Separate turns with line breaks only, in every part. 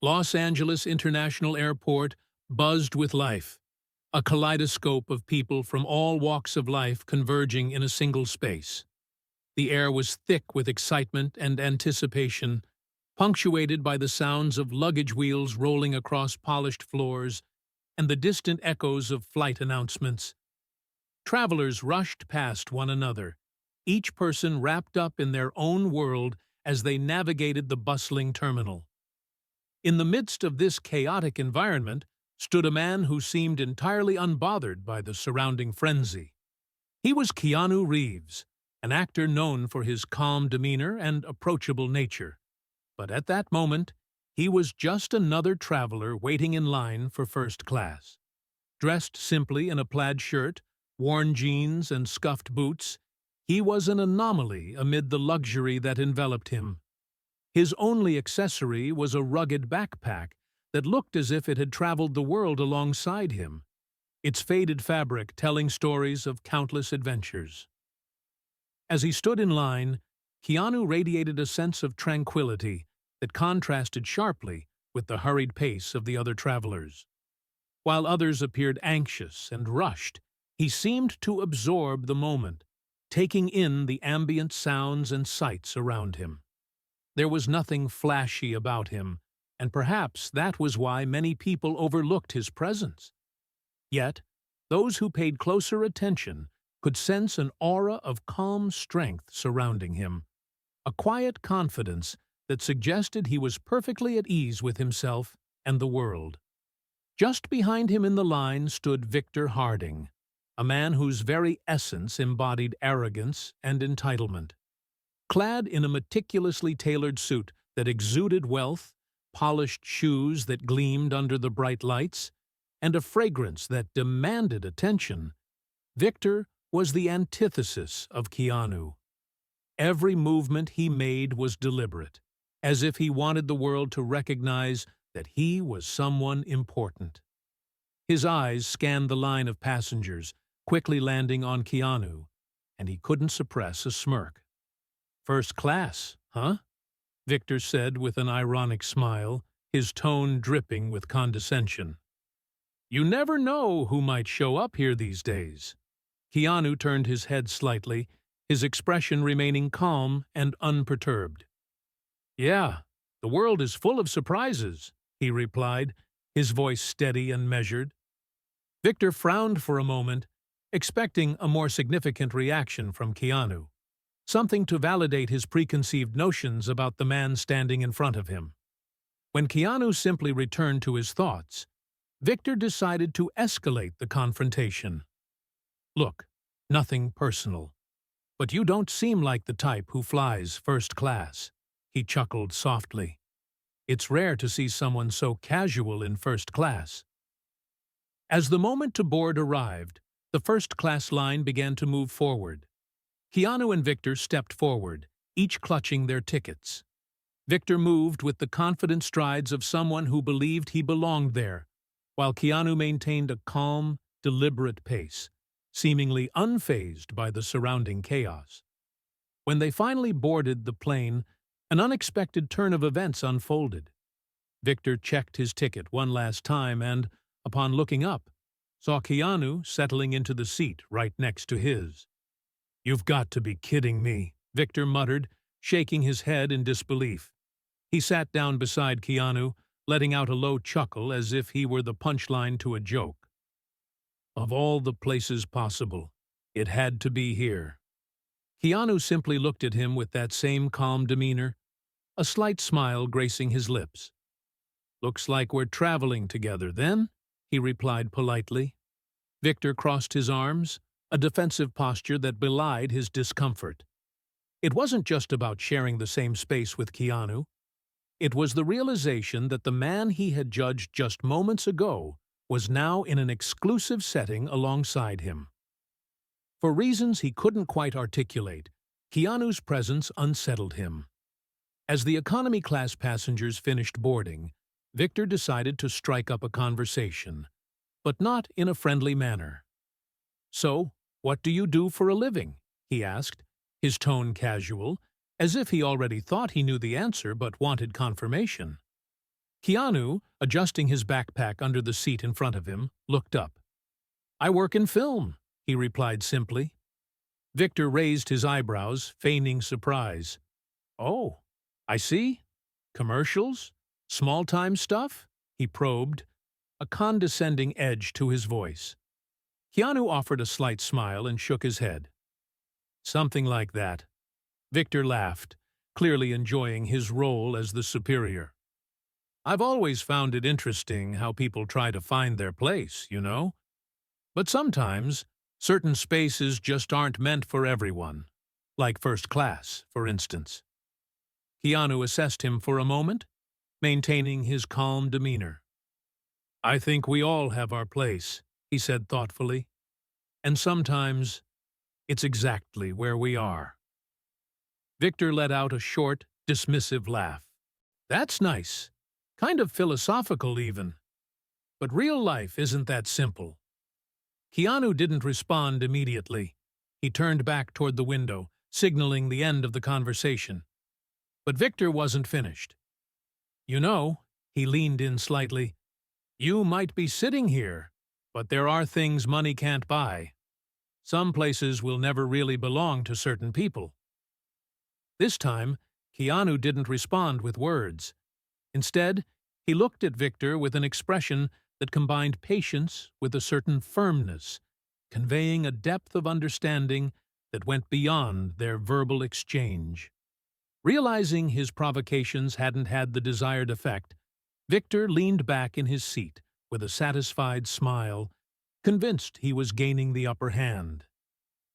Los Angeles International Airport buzzed with life, a kaleidoscope of people from all walks of life converging in a single space. The air was thick with excitement and anticipation, punctuated by the sounds of luggage wheels rolling across polished floors and the distant echoes of flight announcements. Travelers rushed past one another, each person wrapped up in their own world as they navigated the bustling terminal. In the midst of this chaotic environment stood a man who seemed entirely unbothered by the surrounding frenzy. He was Keanu Reeves, an actor known for his calm demeanor and approachable nature. But at that moment, he was just another traveler waiting in line for first class. Dressed simply in a plaid shirt, worn jeans, and scuffed boots, he was an anomaly amid the luxury that enveloped him. His only accessory was a rugged backpack that looked as if it had traveled the world alongside him, its faded fabric telling stories of countless adventures. As he stood in line, Keanu radiated a sense of tranquility that contrasted sharply with the hurried pace of the other travelers. While others appeared anxious and rushed, he seemed to absorb the moment, taking in the ambient sounds and sights around him. There was nothing flashy about him, and perhaps that was why many people overlooked his presence. Yet, those who paid closer attention could sense an aura of calm strength surrounding him, a quiet confidence that suggested he was perfectly at ease with himself and the world. Just behind him in the line stood Victor Harding, a man whose very essence embodied arrogance and entitlement. Clad in a meticulously tailored suit that exuded wealth, polished shoes that gleamed under the bright lights, and a fragrance that demanded attention, Victor was the antithesis of Keanu. Every movement he made was deliberate, as if he wanted the world to recognize that he was someone important. His eyes scanned the line of passengers, quickly landing on Keanu, and he couldn't suppress a smirk. "First class, huh?" Victor said with an ironic smile, his tone dripping with condescension. "You never know who might show up here these days." Keanu turned his head slightly, his expression remaining calm and unperturbed. "Yeah, the world is full of surprises," he replied, his voice steady and measured. Victor frowned for a moment, expecting a more significant reaction from Keanu, something to validate his preconceived notions about the man standing in front of him. When Keanu simply returned to his thoughts, Victor decided to escalate the confrontation. "Look, nothing personal, but you don't seem like the type who flies first class," he chuckled softly. "It's rare to see someone so casual in first class." As the moment to board arrived, the first-class line began to move forward. Keanu and Victor stepped forward, each clutching their tickets. Victor moved with the confident strides of someone who believed he belonged there, while Keanu maintained a calm, deliberate pace, seemingly unfazed by the surrounding chaos. When they finally boarded the plane, an unexpected turn of events unfolded. Victor checked his ticket one last time and, upon looking up, saw Keanu settling into the seat right next to his. "You've got to be kidding me," Victor muttered, shaking his head in disbelief. He sat down beside Keanu, letting out a low chuckle as if he were the punchline to a joke. "Of all the places possible, it had to be here." Keanu simply looked at him with that same calm demeanor, a slight smile gracing his lips. "Looks like we're traveling together, then?" he replied politely. Victor crossed his arms, a defensive posture that belied his discomfort. It wasn't just about sharing the same space with Keanu. It was the realization that the man he had judged just moments ago was now in an exclusive setting alongside him. For reasons he couldn't quite articulate, Keanu's presence unsettled him. As the economy class passengers finished boarding, Victor decided to strike up a conversation, but not in a friendly manner. "So, what do you do for a living?" he asked, his tone casual, as if he already thought he knew the answer but wanted confirmation. Keanu, adjusting his backpack under the seat in front of him, looked up. "I work in film," he replied simply. Victor raised his eyebrows, feigning surprise. "Oh, I see. Commercials? Small-time stuff?" he probed, a condescending edge to his voice. Keanu offered a slight smile and shook his head. "Something like that." Victor laughed, clearly enjoying his role as the superior. "I've always found it interesting how people try to find their place, you know? But sometimes, certain spaces just aren't meant for everyone, like first class, for instance." Keanu assessed him for a moment, maintaining his calm demeanor. "I think we all have our place," he said thoughtfully, "and sometimes it's exactly where we are." Victor let out a short, dismissive laugh. "That's nice. Kind of philosophical, even. But real life isn't that simple." Keanu didn't respond immediately. He turned back toward the window, signaling the end of the conversation. But Victor wasn't finished. "You know," he leaned in slightly, "you might be sitting here, but there are things money can't buy. Some places will never really belong to certain people." This time, Keanu didn't respond with words. Instead, he looked at Victor with an expression that combined patience with a certain firmness, conveying a depth of understanding that went beyond their verbal exchange. Realizing his provocations hadn't had the desired effect, Victor leaned back in his seat with a satisfied smile, convinced he was gaining the upper hand.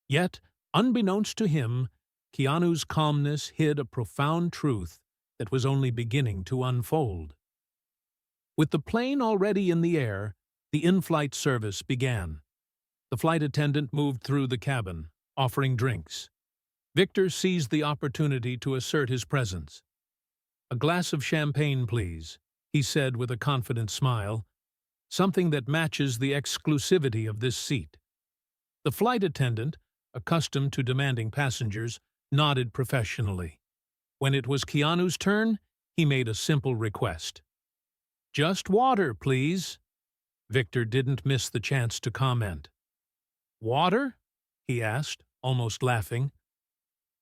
Yet, unbeknownst to him, Keanu's calmness hid a profound truth that was only beginning to unfold. With the plane already in the air, the in-flight service began. The flight attendant moved through the cabin, offering drinks. Victor seized the opportunity to assert his presence. "A glass of champagne, please," he said with a confident smile, "something that matches the exclusivity of this seat." The flight attendant, accustomed to demanding passengers, nodded professionally. When it was Keanu's turn, he made a simple request. "Just water, please." Victor didn't miss the chance to comment. "Water?" he asked, almost laughing.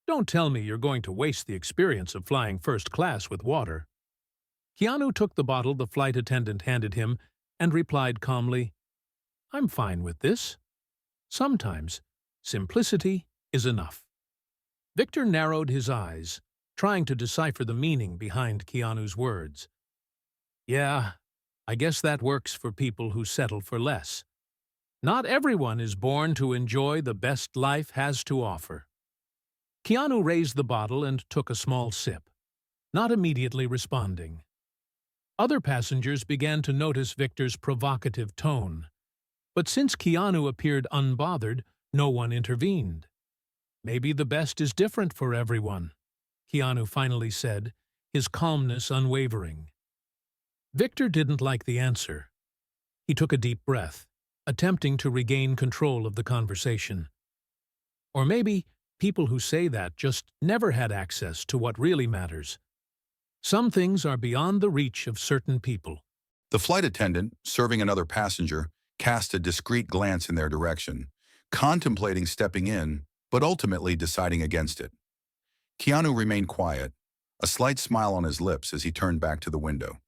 "Don't tell me you're going to waste the experience of flying first class with water." Keanu took the bottle the flight attendant handed him and replied calmly, "I'm fine with this. Sometimes simplicity is enough." Victor narrowed his eyes, trying to decipher the meaning behind Keanu's words. "Yeah, I guess that works for people who settle for less. Not everyone is born to enjoy the best life has to offer." Keanu raised the bottle and took a small sip, not immediately responding. Other passengers began to notice Victor's provocative tone, but since Keanu appeared unbothered, no one intervened. "Maybe the best is different for everyone," Keanu finally said, his calmness unwavering. Victor didn't like the answer. He took a deep breath, attempting to regain control of the conversation. Or maybe people who say that just never had access to what really matters. Some things are beyond the reach of certain people.
The flight attendant, serving another passenger, cast a discreet glance in their direction, contemplating stepping in, but ultimately deciding against it. Keanu remained quiet, a slight smile on his lips as he turned back to the window.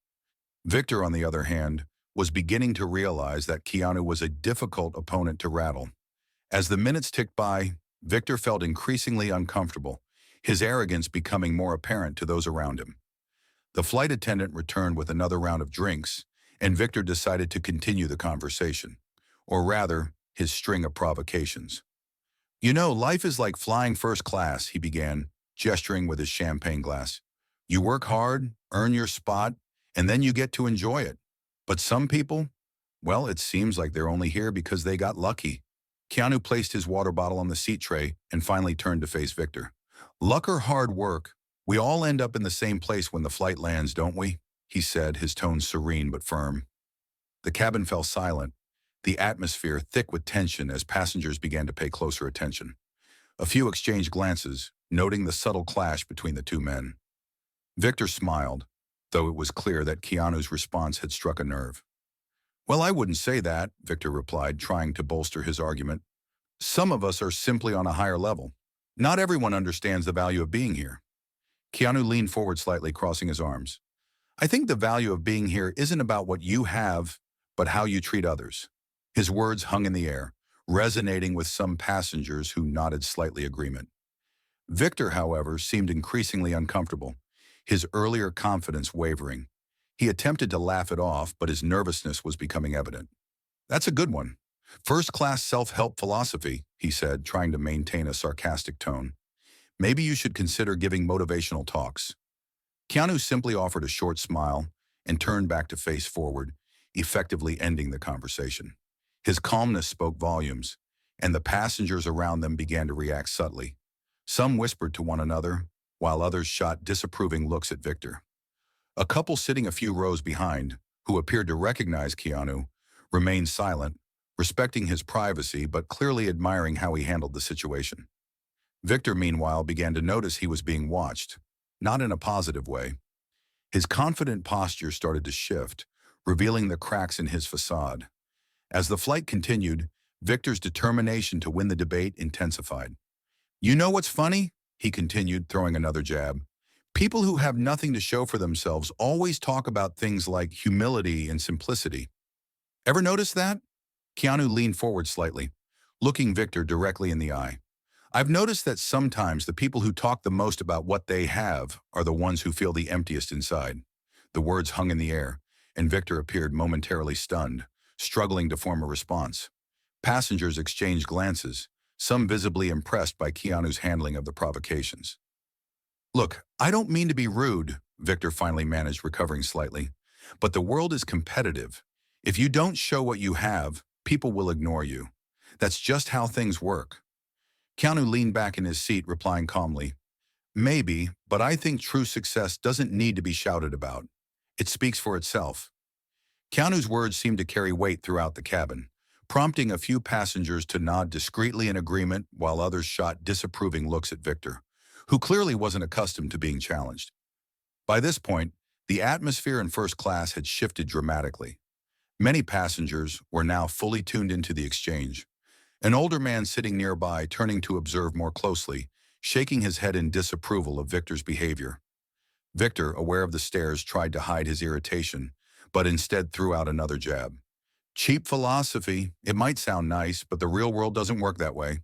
Victor, on the other hand, was beginning to realize that Keanu was a difficult opponent to rattle. As the minutes ticked by, Victor felt increasingly uncomfortable, his arrogance becoming more apparent to those around him. The flight attendant returned with another round of drinks, and Victor decided to continue the conversation, or rather, his string of provocations. "You know, life is like flying first class," he began, gesturing with his champagne glass. "You work hard, earn your spot, and then you get to enjoy it. But some people, well, it seems like they're only here because they got lucky." Keanu placed his water bottle on the seat tray and finally turned to face Victor. "Luck or hard work, we all end up in the same place when the flight lands, don't we?" he said, his tone serene but firm. The cabin fell silent, the atmosphere thick with tension as passengers began to pay closer attention. A few exchanged glances, noting the subtle clash between the two men. Victor smiled, though it was clear that Keanu's response had struck a nerve. "Well, I wouldn't say that," Victor replied, trying to bolster his argument. "Some of us are simply on a higher level. Not everyone understands the value of being here." Keanu leaned forward slightly, crossing his arms. "I think the value of being here isn't about what you have, but how you treat others." His words hung in the air, resonating with some passengers who nodded slightly agreement. Victor, however, seemed increasingly uncomfortable, his earlier confidence wavering. He attempted to laugh it off, but his nervousness was becoming evident. "That's a good one. First-class self-help philosophy," he said, trying to maintain a sarcastic tone. "Maybe you should consider giving motivational talks." Keanu simply offered a short smile and turned back to face forward, effectively ending the conversation. His calmness spoke volumes, and the passengers around them began to react subtly. Some whispered to one another, while others shot disapproving looks at Victor. A couple sitting a few rows behind, who appeared to recognize Keanu, remained silent, respecting his privacy but clearly admiring how he handled the situation. Victor, meanwhile, began to notice he was being watched, not in a positive way. His confident posture started to shift, revealing the cracks in his facade. As the flight continued, Victor's determination to win the debate intensified. "You know what's funny?" he continued, throwing another jab. "People who have nothing to show for themselves always talk about things like humility and simplicity. Ever notice that?" Keanu leaned forward slightly, looking Victor directly in the eye. "I've noticed that sometimes the people who talk the most about what they have are the ones who feel the emptiest inside." The words hung in the air, and Victor appeared momentarily stunned, struggling to form a response. Passengers exchanged glances, some visibly impressed by Keanu's handling of the provocations. "Look, I don't mean to be rude," Victor finally managed, recovering slightly, "but the world is competitive. If you don't show what you have, people will ignore you. That's just how things work." Keanu leaned back in his seat, replying calmly, "Maybe, but I think true success doesn't need to be shouted about. It speaks for itself." Keanu's words seemed to carry weight throughout the cabin, prompting a few passengers to nod discreetly in agreement while others shot disapproving looks at Victor, who clearly wasn't accustomed to being challenged. By this point, the atmosphere in first class had shifted dramatically. Many passengers were now fully tuned into the exchange. An older man sitting nearby turning to observe more closely, shaking his head in disapproval of Victor's behavior. Victor, aware of the stares, tried to hide his irritation, but instead threw out another jab. "Cheap philosophy. It might sound nice, but the real world doesn't work that way."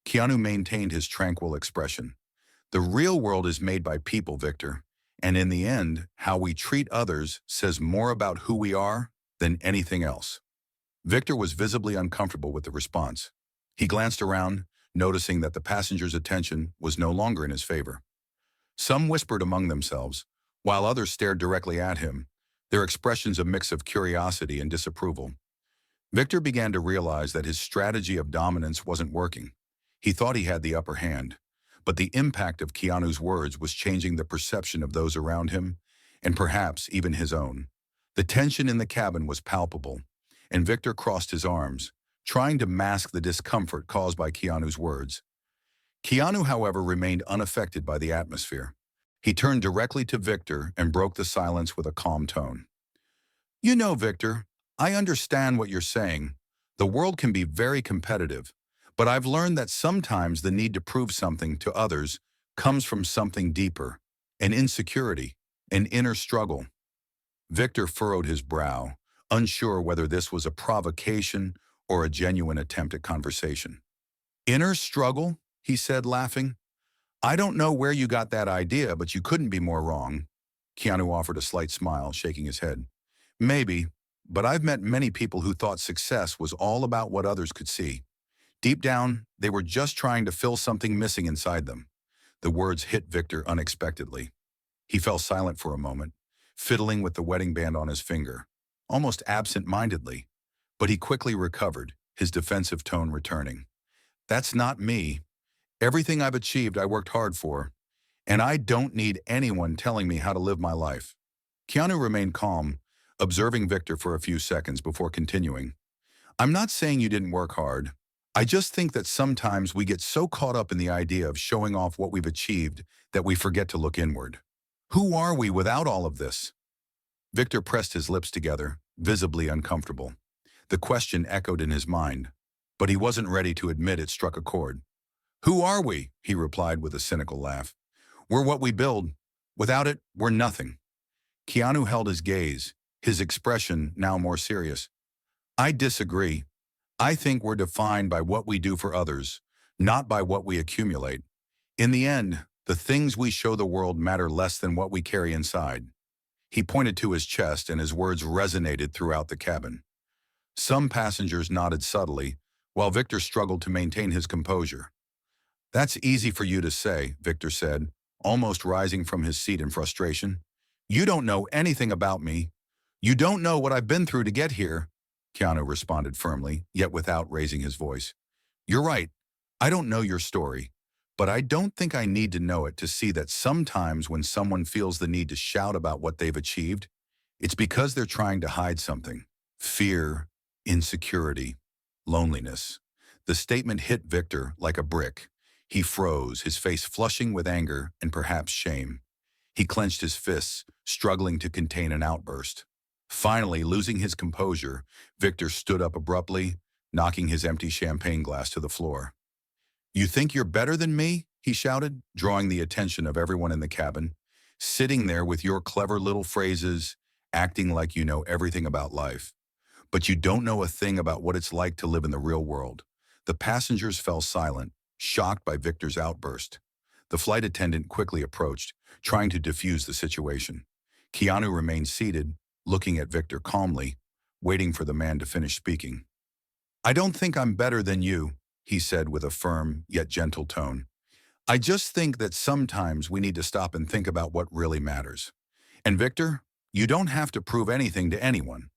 Keanu maintained his tranquil expression. "The real world is made by people, Victor, and in the end, how we treat others says more about who we are than anything else." Victor was visibly uncomfortable with the response. He glanced around, noticing that the passengers' attention was no longer in his favor. Some whispered among themselves, while others stared directly at him, their expressions a mix of curiosity and disapproval. Victor began to realize that his strategy of dominance wasn't working. He thought he had the upper hand, but the impact of Keanu's words was changing the perception of those around him, and perhaps even his own. The tension in the cabin was palpable, and Victor crossed his arms, trying to mask the discomfort caused by Keanu's words. Keanu, however, remained unaffected by the atmosphere. He turned directly to Victor and broke the silence with a calm tone. "You know, Victor, I understand what you're saying. The world can be very competitive, but I've learned that sometimes the need to prove something to others comes from something deeper, an insecurity, an inner struggle." Victor furrowed his brow, unsure whether this was a provocation or a genuine attempt at conversation. "Inner struggle?" he said, laughing. "I don't know where you got that idea, but you couldn't be more wrong." Keanu offered a slight smile, shaking his head. "Maybe, but I've met many people who thought success was all about what others could see. Deep down, they were just trying to fill something missing inside them." The words hit Victor unexpectedly. He fell silent for a moment, fiddling with the wedding band on his finger, almost absent-mindedly, but he quickly recovered, his defensive tone returning. "That's not me. Everything I've achieved I worked hard for, and I don't need anyone telling me how to live my life." Keanu remained calm, observing Victor for a few seconds before continuing. "I'm not saying you didn't work hard. I just think that sometimes we get so caught up in the idea of showing off what we've achieved that we forget to look inward. Who are we without all of this? Victor pressed his lips together, visibly uncomfortable. The question echoed in his mind, but he wasn't ready to admit it struck a chord. "Who are we?" he replied with a cynical laugh. "We're what we build. Without it, we're nothing." Keanu held his gaze, his expression now more serious. "I disagree. I think we're defined by what we do for others, not by what we accumulate. In the end, the things we show the world matter less than what we carry inside." He pointed to his chest, and his words resonated throughout the cabin. Some passengers nodded subtly, while Victor struggled to maintain his composure. "That's easy for you to say," Victor said, almost rising from his seat in frustration. "You don't know anything about me. You don't know what I've been through to get here," Keanu responded firmly, yet without raising his voice. "You're right. I don't know your story, but I don't think I need to know it to see that sometimes when someone feels the need to shout about what they've achieved, it's because they're trying to hide something. Fear, insecurity, loneliness." The statement hit Victor like a brick. He froze, his face flushing with anger and perhaps shame. He clenched his fists, struggling to contain an outburst. Finally, losing his composure, Victor stood up abruptly, knocking his empty champagne glass to the floor. "You think you're better than me?" he shouted, drawing the attention of everyone in the cabin. "Sitting there with your clever little phrases, acting like you know everything about life. But you don't know a thing about what it's like to live in the real world." The passengers fell silent, shocked by Victor's outburst. The flight attendant quickly approached, trying to defuse the situation. Keanu remained seated, looking at Victor calmly, waiting for the man to finish speaking. "I don't think I'm better than you," he said with a firm yet gentle tone. "I just think that sometimes we need to stop and think about what really matters. And Victor, you don't have to prove anything to anyone."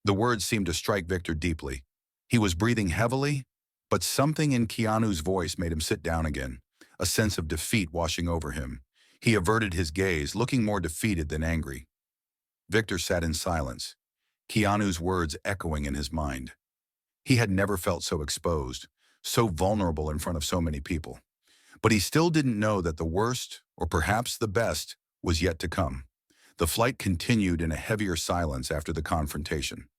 The words seemed to strike Victor deeply. He was breathing heavily, but something in Keanu's voice made him sit down again, a sense of defeat washing over him. He averted his gaze, looking more defeated than angry. Victor sat in silence, Keanu's words echoing in his mind. He had never felt so exposed, so vulnerable in front of so many people. But he still didn't know that the worst, or perhaps the best, was yet to come. The flight continued in a heavier silence after the confrontation.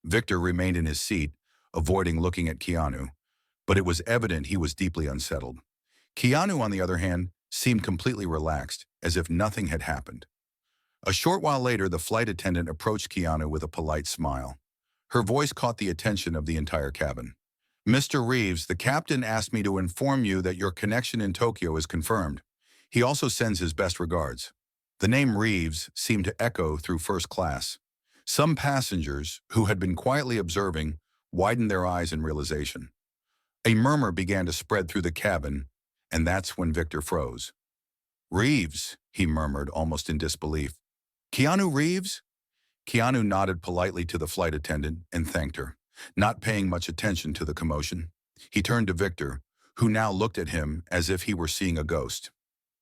Victor remained in his seat, avoiding looking at Keanu, but it was evident he was deeply unsettled. Keanu, on the other hand, seemed completely relaxed, as if nothing had happened. A short while later, the flight attendant approached Keanu with a polite smile. Her voice caught the attention of the entire cabin. "Mr. Reeves, the captain asked me to inform you that your connection in Tokyo is confirmed. He also sends his best regards." The name Reeves seemed to echo through first class. Some passengers, who had been quietly observing, widened their eyes in realization. A murmur began to spread through the cabin, and that's when Victor froze. "Reeves," he murmured, almost in disbelief. "Keanu Reeves?" Keanu nodded politely to the flight attendant and thanked her, not paying much attention to the commotion. He turned to Victor, who now looked at him as if he were seeing a ghost.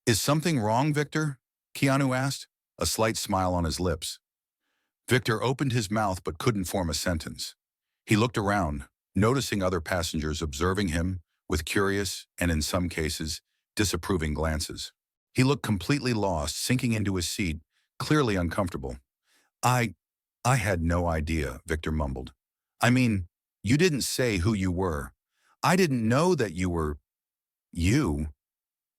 "Is something wrong, Victor?" Keanu asked, a slight smile on his lips. Victor opened his mouth but couldn't form a sentence. He looked around, noticing other passengers observing him with curious and, in some cases, disapproving glances. He looked completely lost, sinking into his seat, clearly uncomfortable. I had no idea," Victor mumbled. "I mean, you didn't say who you were. I didn't know that you were... you."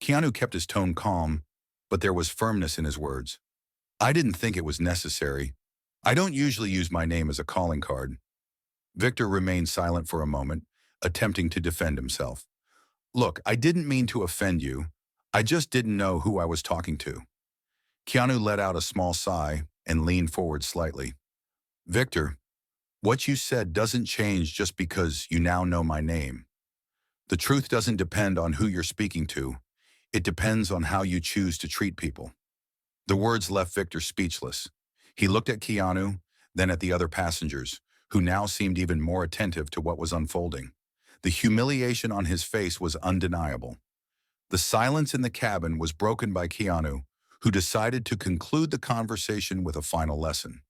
Keanu kept his tone calm, but there was firmness in his words. "I didn't think it was necessary. I don't usually use my name as a calling card." Victor remained silent for a moment, attempting to defend himself. "Look, I didn't mean to offend you. I just didn't know who I was talking to." Keanu let out a small sigh and leaned forward slightly. "Victor, what you said doesn't change just because you now know my name. The truth doesn't depend on who you're speaking to. It depends on how you choose to treat people." The words left Victor speechless. He looked at Keanu, then at the other passengers, who now seemed even more attentive to what was unfolding. The humiliation on his face was undeniable. The silence in the cabin was broken by Keanu, who decided to conclude the conversation with a final lesson.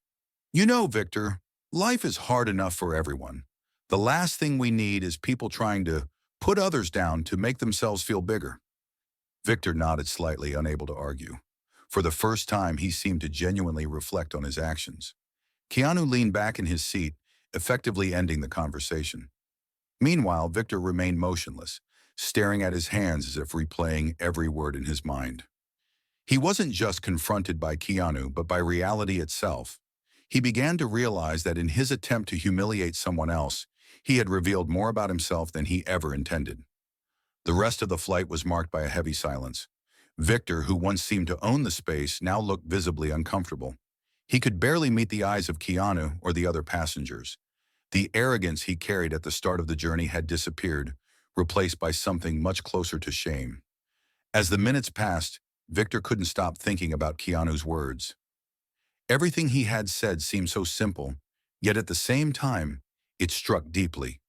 "You know, Victor, life is hard enough for everyone. The last thing we need is people trying to put others down to make themselves feel bigger." Victor nodded slightly, unable to argue. For the first time, he seemed to genuinely reflect on his actions. Keanu leaned back in his seat, effectively ending the conversation. Meanwhile, Victor remained motionless, staring at his hands as if replaying every word in his mind. He wasn't just confronted by Keanu, but by reality itself. He began to realize that in his attempt to humiliate someone else, he had revealed more about himself than he ever intended. The rest of the flight was marked by a heavy silence. Victor, who once seemed to own the space, now looked visibly uncomfortable. He could barely meet the eyes of Keanu or the other passengers. The arrogance he carried at the start of the journey had disappeared, replaced by something much closer to shame. As the minutes passed, Victor couldn't stop thinking about Keanu's words. Everything he had said seemed so simple, yet at the same time, it struck deeply.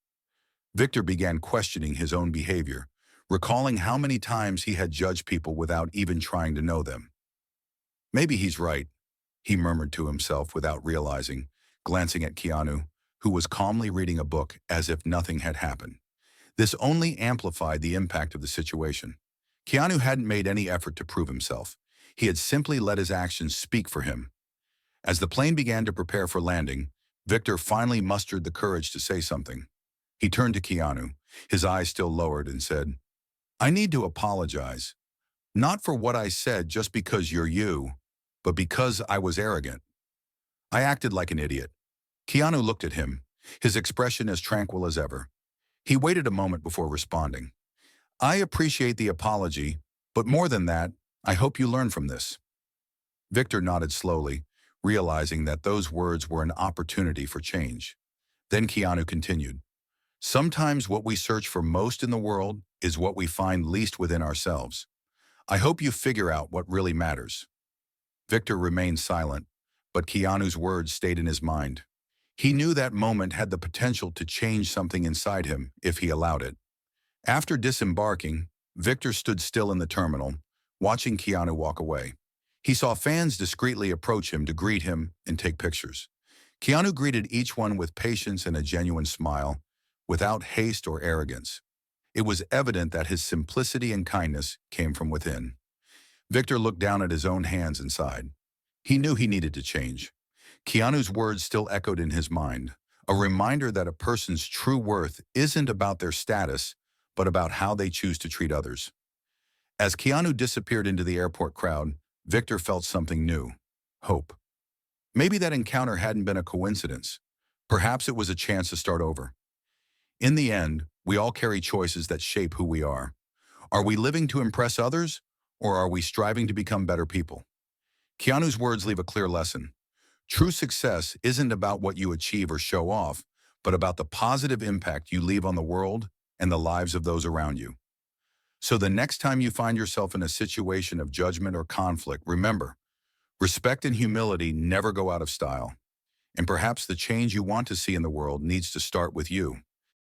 Victor began questioning his own behavior, recalling how many times he had judged people without even trying to know them. Maybe he's right, he murmured to himself without realizing, glancing at Keanu, who was calmly reading a book as if nothing had happened. This only amplified the impact of the situation. Keanu hadn't made any effort to prove himself. He had simply let his actions speak for him. As the plane began to prepare for landing, Victor finally mustered the courage to say something. He turned to Keanu, his eyes still lowered, and said, "I need to apologize. Not for what I said just because you're you, but because I was arrogant. I acted like an idiot." Keanu looked at him, his expression as tranquil as ever. He waited a moment before responding. "I appreciate the apology, but more than that, I hope you learn from this." Victor nodded slowly, realizing that those words were an opportunity for change. Then Keanu continued, "Sometimes what we search for most in the world is what we find least within ourselves. I hope you figure out what really matters." Victor remained silent, but Keanu's words stayed in his mind. He knew that moment had the potential to change something inside him if he allowed it. After disembarking, Victor stood still in the terminal, watching Keanu walk away. He saw fans discreetly approach him to greet him and take pictures. Keanu greeted each one with patience and a genuine smile, without haste or arrogance. It was evident that his simplicity and kindness came from within. Victor looked down at his own hands and sighed. He knew he needed to change. Keanu's words still echoed in his mind, a reminder that a person's true worth isn't about their status, but about how they choose to treat others. As Keanu disappeared into the airport crowd, Victor felt something new: hope. Maybe that encounter hadn't been a coincidence. Perhaps it was a chance to start over. In the end, we all carry choices that shape who we are. Are we living to impress others, or are we striving to become better people? Keanu's words leave a clear lesson. True success isn't about what you achieve or show off, but about the positive impact you leave on the world and the lives of those around you. So the next time you find yourself in a situation of judgment or conflict, remember, respect and humility never go out of style. And perhaps the change you want to see in the world needs to start with you.